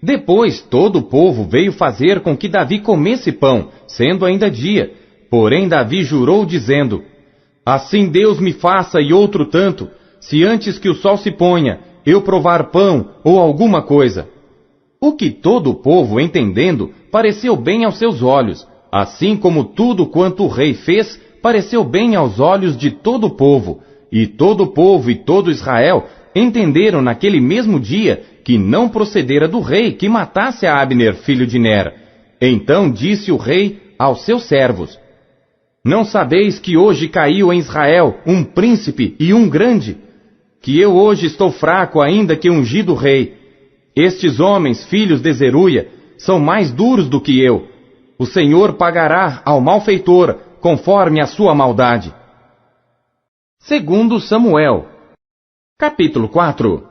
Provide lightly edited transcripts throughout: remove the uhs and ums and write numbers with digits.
Depois todo o povo veio fazer com que Davi comesse pão, sendo ainda dia. Porém Davi jurou dizendo: assim Deus me faça e outro tanto, se antes que o sol se ponha, eu provar pão ou alguma coisa. O que todo o povo, entendendo, pareceu bem aos seus olhos, assim como tudo quanto o rei fez, pareceu bem aos olhos de todo o povo. E todo o povo e todo Israel entenderam naquele mesmo dia que não procedera do rei que matasse a Abner, filho de Ner. Então disse o rei aos seus servos: não sabeis que hoje caiu em Israel um príncipe e um grande? Que eu hoje estou fraco ainda que ungido rei. Estes homens, filhos de Zeruia, são mais duros do que eu. O Senhor pagará ao malfeitor conforme a sua maldade. Segundo Samuel, capítulo 4.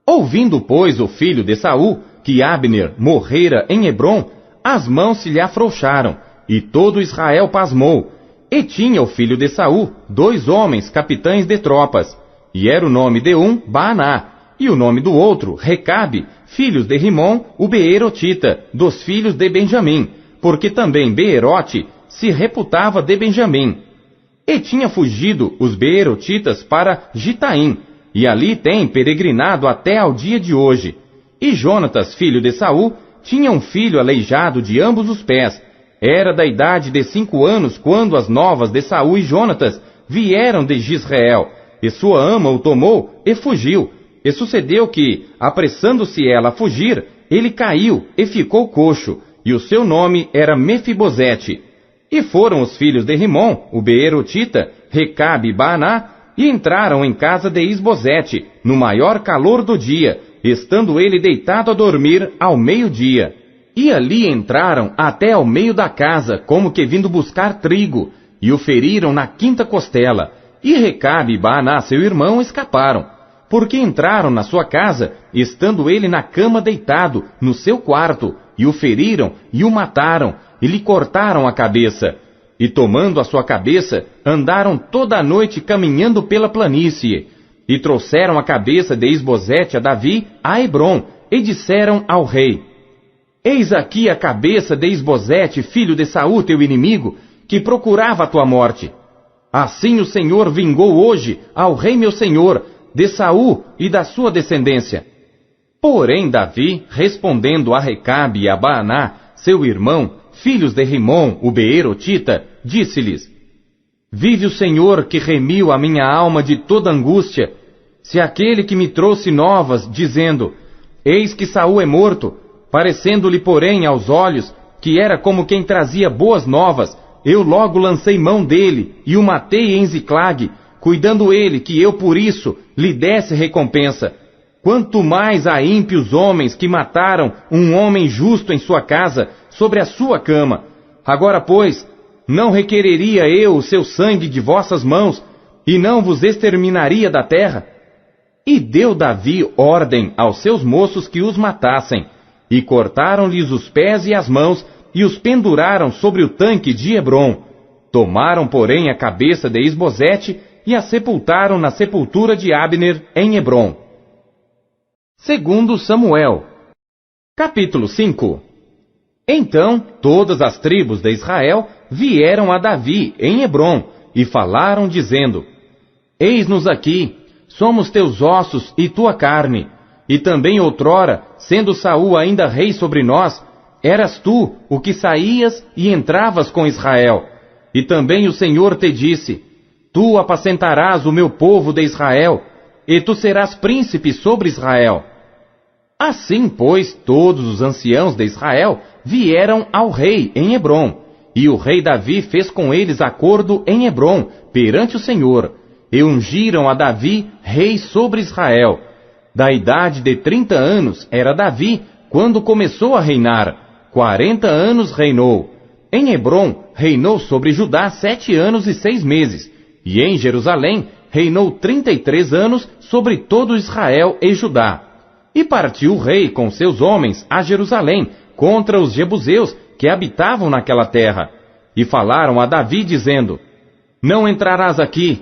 Ouvindo, pois, o filho de Saul, que Abner morrera em Hebrom, as mãos se lhe afrouxaram, e todo Israel pasmou. E tinha o filho de Saul 2 homens, capitães de tropas, e era o nome de um Baaná, e o nome do outro Recabe, filhos de Rimom, o Beerotita, dos filhos de Benjamim, porque também Beerote se reputava de Benjamim. E tinha fugido os Beerotitas para Gitaim, e ali tem peregrinado até ao dia de hoje. E Jonatas, filho de Saul, tinha um filho aleijado de ambos os pés. Era da idade de 5 anos quando as novas de Saul e Jonatas vieram de Jizreel, e sua ama o tomou e fugiu. E sucedeu que, apressando-se ela a fugir, ele caiu e ficou coxo, e o seu nome era Mefibosete. E foram os filhos de Rimom, o Beerotita, Recabe e Baaná, e entraram em casa de Isbosete, no maior calor do dia, estando ele deitado a dormir ao meio-dia. E ali entraram até ao meio da casa, como que vindo buscar trigo, e o feriram na quinta costela. E Recabe e Baaná, seu irmão, escaparam, porque entraram na sua casa, estando ele na cama deitado, no seu quarto, e o feriram e o mataram, e lhe cortaram a cabeça. E tomando a sua cabeça, andaram toda a noite caminhando pela planície. E trouxeram a cabeça de Isbosete a Davi a Hebrom, e disseram ao rei: eis aqui a cabeça de Isbosete, filho de Saul, teu inimigo, que procurava a tua morte. Assim o Senhor vingou hoje ao rei meu senhor, de Saul e da sua descendência. Porém Davi, respondendo a Recabe e a Baaná, seu irmão, filhos de Rimom, o Beerotita, disse-lhes: vive o Senhor que remiu a minha alma de toda angústia, se aquele que me trouxe novas, dizendo: eis que Saul é morto, parecendo-lhe porém aos olhos que era como quem trazia boas novas, eu logo lancei mão dele e o matei em Ziclague, cuidando ele que eu por isso lhe desse recompensa. Quanto mais a ímpios homens que mataram um homem justo em sua casa, sobre a sua cama. Agora, pois, não requereria eu o seu sangue de vossas mãos, e não vos exterminaria da terra? E deu Davi ordem aos seus moços que os matassem, e cortaram-lhes os pés e as mãos, e os penduraram sobre o tanque de Hebrom. Tomaram, porém, a cabeça de Isbosete, e a sepultaram na sepultura de Abner em Hebrom. Segundo Samuel, capítulo 5. Então todas as tribos de Israel vieram a Davi em Hebrom, e falaram dizendo: eis-nos aqui, somos teus ossos e tua carne, e também outrora, sendo Saul ainda rei sobre nós, eras tu o que saías e entravas com Israel. E também o Senhor te disse: tu apacentarás o meu povo de Israel, e tu serás príncipe sobre Israel. Assim, pois, todos os anciãos de Israel vieram ao rei em Hebrom, e o rei Davi fez com eles acordo em Hebrom, perante o Senhor, e ungiram a Davi rei sobre Israel. Da idade de 30 anos era Davi, quando começou a reinar. 40 anos reinou. Em Hebrom reinou sobre Judá 7 anos e 6 meses, e em Jerusalém reinou 33 anos sobre todo Israel e Judá. E partiu o rei com seus homens a Jerusalém, contra os jebuseus que habitavam naquela terra. E falaram a Davi, dizendo: não entrarás aqui,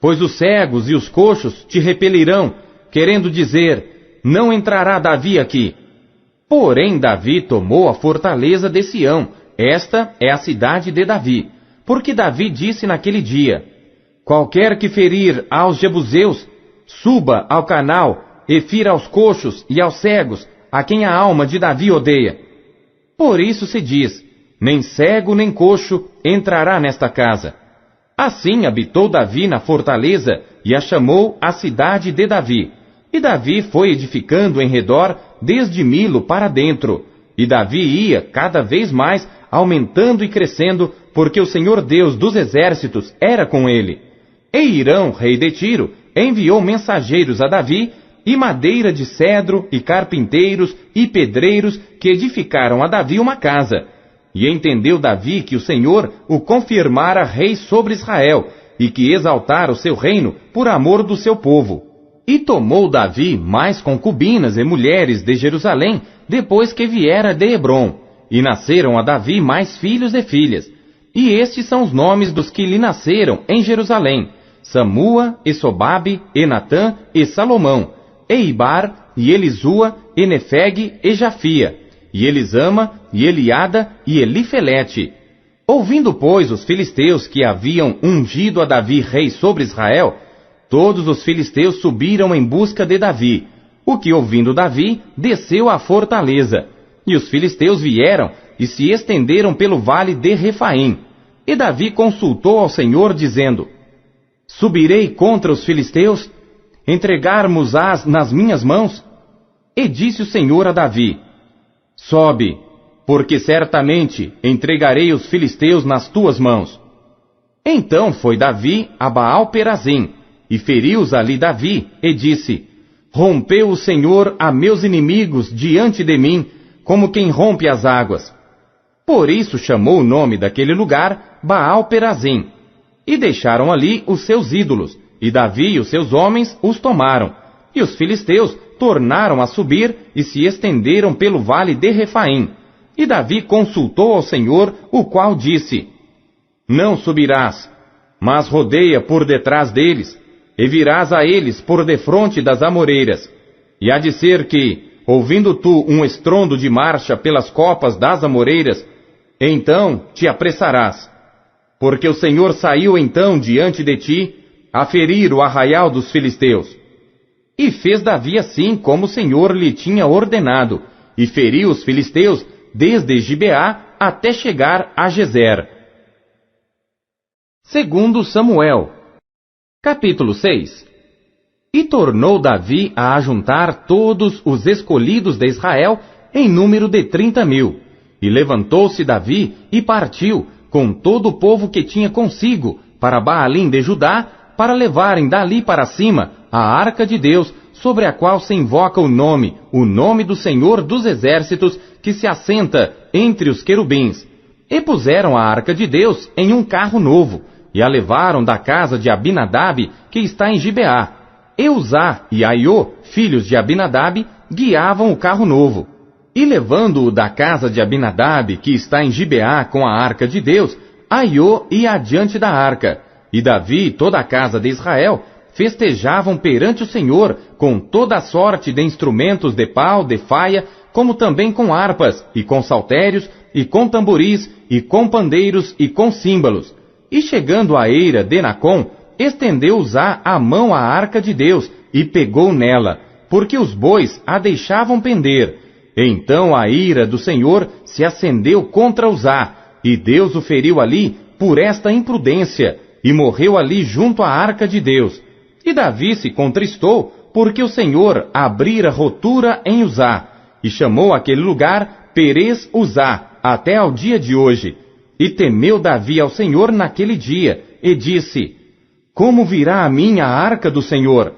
pois os cegos e os coxos te repelirão, querendo dizer: não entrará Davi aqui. Porém Davi tomou a fortaleza de Sião, esta é a cidade de Davi, porque Davi disse naquele dia: qualquer que ferir aos jebuseus, suba ao canal e fira aos coxos e aos cegos, a quem a alma de Davi odeia. Por isso se diz: nem cego nem coxo entrará nesta casa. Assim habitou Davi na fortaleza e a chamou a cidade de Davi. E Davi foi edificando em redor desde Milo para dentro. E Davi ia cada vez mais aumentando e crescendo, porque o Senhor Deus dos exércitos era com ele. E Hirão, rei de Tiro, enviou mensageiros a Davi, e madeira de cedro, e carpinteiros, e pedreiros, que edificaram a Davi uma casa. E entendeu Davi que o Senhor o confirmara rei sobre Israel, e que exaltara o seu reino por amor do seu povo. E tomou Davi mais concubinas e mulheres de Jerusalém, depois que viera de Hebrom. E nasceram a Davi mais filhos e filhas. E estes são os nomes dos que lhe nasceram em Jerusalém: Samua, e Sobabe, e Natã, e Salomão, e Ibar, e Elisua, e Nefeg, e Jafia, e Elisama, e Eliada, e Elifelete. Ouvindo, pois, os filisteus que haviam ungido a Davi rei sobre Israel, todos os filisteus subiram em busca de Davi, o que, ouvindo Davi, desceu à fortaleza. E os filisteus vieram e se estenderam pelo vale de Refaim. E Davi consultou ao Senhor, dizendo: subirei contra os filisteus? Entregarmos-ás nas minhas mãos? E disse o Senhor a Davi: sobe, porque certamente entregarei os filisteus nas tuas mãos. Então foi Davi a Baal-Perazim, e feriu-os ali Davi, e disse: rompeu o Senhor a meus inimigos diante de mim, como quem rompe as águas. Por isso chamou o nome daquele lugar Baal-Perazim. E deixaram ali os seus ídolos, e Davi e os seus homens os tomaram. E os filisteus tornaram a subir e se estenderam pelo vale de Refaim. E Davi consultou ao Senhor, o qual disse: não subirás, mas rodeia por detrás deles, e virás a eles por defronte das amoreiras. E há de ser que, ouvindo tu um estrondo de marcha pelas copas das amoreiras, então te apressarás. Porque o Senhor saiu então diante de ti, a ferir o arraial dos filisteus. E fez Davi assim como o Senhor lhe tinha ordenado, e feriu os filisteus desde Gibeá até chegar a Gezer. Segundo Samuel, capítulo 6. E tornou Davi a ajuntar todos os escolhidos de Israel em número de 30.000. E levantou-se Davi e partiu, com todo o povo que tinha consigo, para Baalim de Judá, para levarem dali para cima a arca de Deus, sobre a qual se invoca o nome do Senhor dos exércitos, que se assenta entre os querubins. E puseram a arca de Deus em um carro novo, e a levaram da casa de Abinadab, que está em Gibeá. E Uzá e Aiô, filhos de Abinadab, guiavam o carro novo. E levando-o da casa de Abinadab, que está em Gibeá, com a arca de Deus, Aiô ia adiante da arca. E Davi e toda a casa de Israel festejavam perante o Senhor com toda a sorte de instrumentos de pau, de faia, como também com harpas, e com saltérios, e com tamboris, e com pandeiros, e com símbolos. E chegando à eira de Nacon, estendeu Uzá a mão à arca de Deus, e pegou nela, porque os bois a deixavam pender. Então a ira do Senhor se acendeu contra Uzá, e Deus o feriu ali por esta imprudência, e morreu ali junto à arca de Deus. E Davi se contristou, porque o Senhor abrira rotura em Uzá, e chamou aquele lugar Perez Uzá, até ao dia de hoje. E temeu Davi ao Senhor naquele dia, e disse: como virá a mim a arca do Senhor?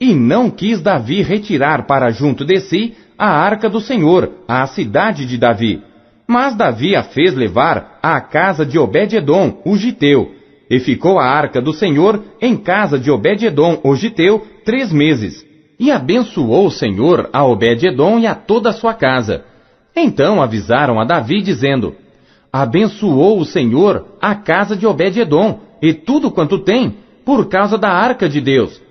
E não quis Davi retirar para junto de si a arca do Senhor, à cidade de Davi. Mas Davi a fez levar à casa de Obed-edom, o giteu, e ficou a arca do Senhor em casa de Obed-edom, o giteu, 3 meses. E abençoou o Senhor a Obed-edom e a toda a sua casa. Então avisaram a Davi, dizendo: abençoou o Senhor a casa de Obed-edom, e tudo quanto tem, por causa da arca de Deus.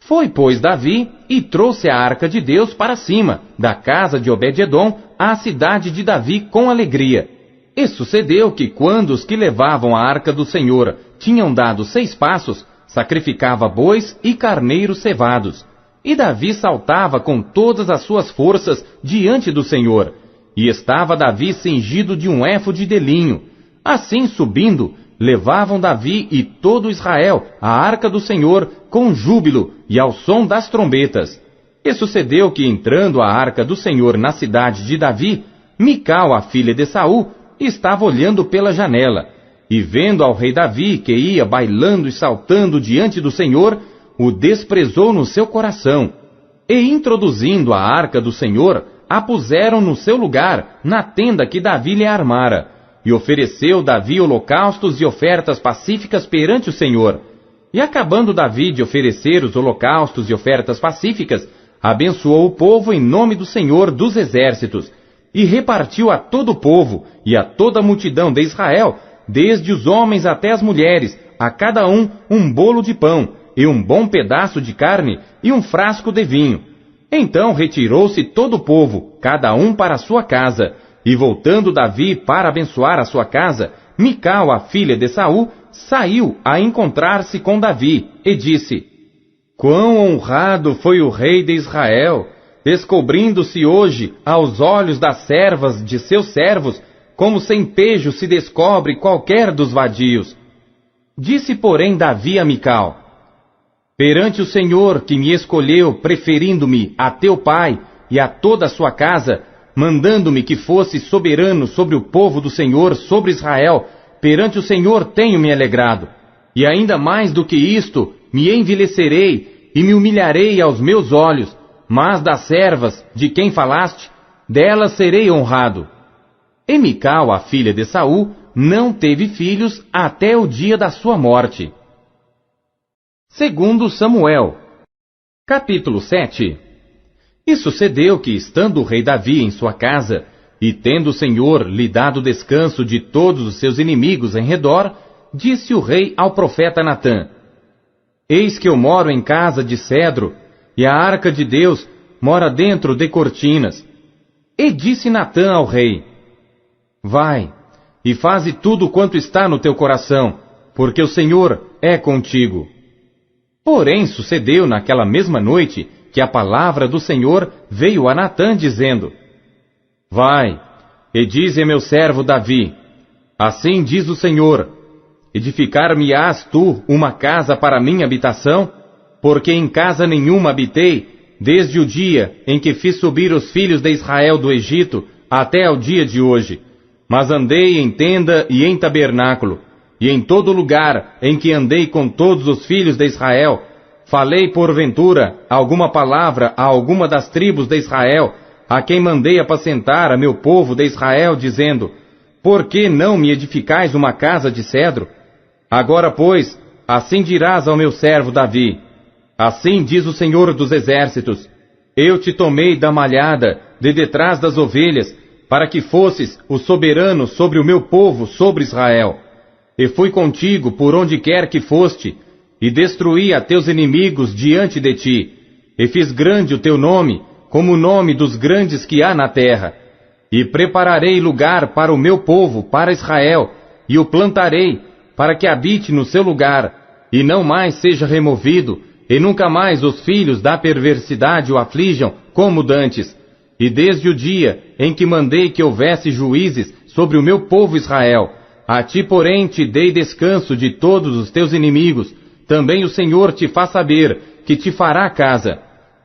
Foi, pois, Davi e trouxe a arca de Deus para cima, da casa de Obed-edom, à cidade de Davi com alegria. E sucedeu que quando os que levavam a arca do Senhor tinham dado 6 passos, sacrificava bois e carneiros cevados. E Davi saltava com todas as suas forças diante do Senhor. E estava Davi cingido de um éfode de linho. Assim, subindo, levavam Davi e todo Israel a arca do Senhor com júbilo e ao som das trombetas. E sucedeu que, entrando a arca do Senhor na cidade de Davi, Mical, a filha de Saul, estava olhando pela janela. E vendo ao rei Davi, que ia bailando e saltando diante do Senhor, o desprezou no seu coração. E introduzindo a arca do Senhor, a puseram no seu lugar, na tenda que Davi lhe armara. E ofereceu Davi holocaustos e ofertas pacíficas perante o Senhor. E acabando Davi de oferecer os holocaustos e ofertas pacíficas, abençoou o povo em nome do Senhor dos exércitos, e repartiu a todo o povo e a toda a multidão de Israel, desde os homens até as mulheres, a cada um bolo de pão, e um bom pedaço de carne, e um frasco de vinho. Então retirou-se todo o povo, cada um para a sua casa, e voltando Davi para abençoar a sua casa, Mical, a filha de Saul, saiu a encontrar-se com Davi, e disse: Quão honrado foi o rei de Israel, descobrindo-se hoje aos olhos das servas de seus servos, como sem pejo se descobre qualquer dos vadios. Disse, porém, Davi a Mical: Perante o Senhor que me escolheu, preferindo-me a teu pai e a toda a sua casa, mandando-me que fosse soberano sobre o povo do Senhor, sobre Israel, perante o Senhor tenho me alegrado. E ainda mais do que isto, me envilecerei e me humilharei aos meus olhos, mas das servas de quem falaste, delas serei honrado. E Mical, a filha de Saul, não teve filhos até o dia da sua morte. Segundo Samuel, capítulo 7. E sucedeu que, estando o rei Davi em sua casa, e tendo o Senhor lhe dado descanso de todos os seus inimigos em redor, disse o rei ao profeta Natã: Eis que eu moro em casa de cedro, e a arca de Deus mora dentro de cortinas. E disse Natã ao rei: Vai, e faze tudo quanto está no teu coração, porque o Senhor é contigo. Porém sucedeu naquela mesma noite que a palavra do Senhor veio a Natã dizendo: Vai, e dize a meu servo Davi: Assim diz o Senhor: Edificar-me-ás tu uma casa para minha habitação? Porque em casa nenhuma habitei, desde o dia em que fiz subir os filhos de Israel do Egito, até ao dia de hoje. Mas andei em tenda e em tabernáculo, e em todo lugar em que andei com todos os filhos de Israel, falei porventura alguma palavra a alguma das tribos de Israel, a quem mandei apacentar a meu povo de Israel, dizendo: Por que não me edificais uma casa de cedro? Agora, pois, assim dirás ao meu servo Davi: Assim diz o Senhor dos exércitos: Eu te tomei da malhada, de detrás das ovelhas, para que fosses o soberano sobre o meu povo, sobre Israel. E fui contigo por onde quer que foste, e destruí a teus inimigos diante de ti, e fiz grande o teu nome, como o nome dos grandes que há na terra. E prepararei lugar para o meu povo, para Israel, e o plantarei, para que habite no seu lugar, e não mais seja removido, e nunca mais os filhos da perversidade o aflijam, como dantes. E desde o dia em que mandei que houvesse juízes sobre o meu povo Israel, a ti, porém, te dei descanso de todos os teus inimigos. Também o Senhor te faz saber que te fará casa.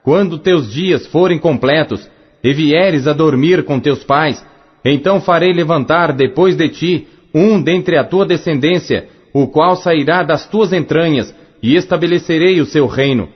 Quando teus dias forem completos, e vieres a dormir com teus pais, então farei levantar depois de ti um dentre a tua descendência, o qual sairá das tuas entranhas, e estabelecerei o seu reino.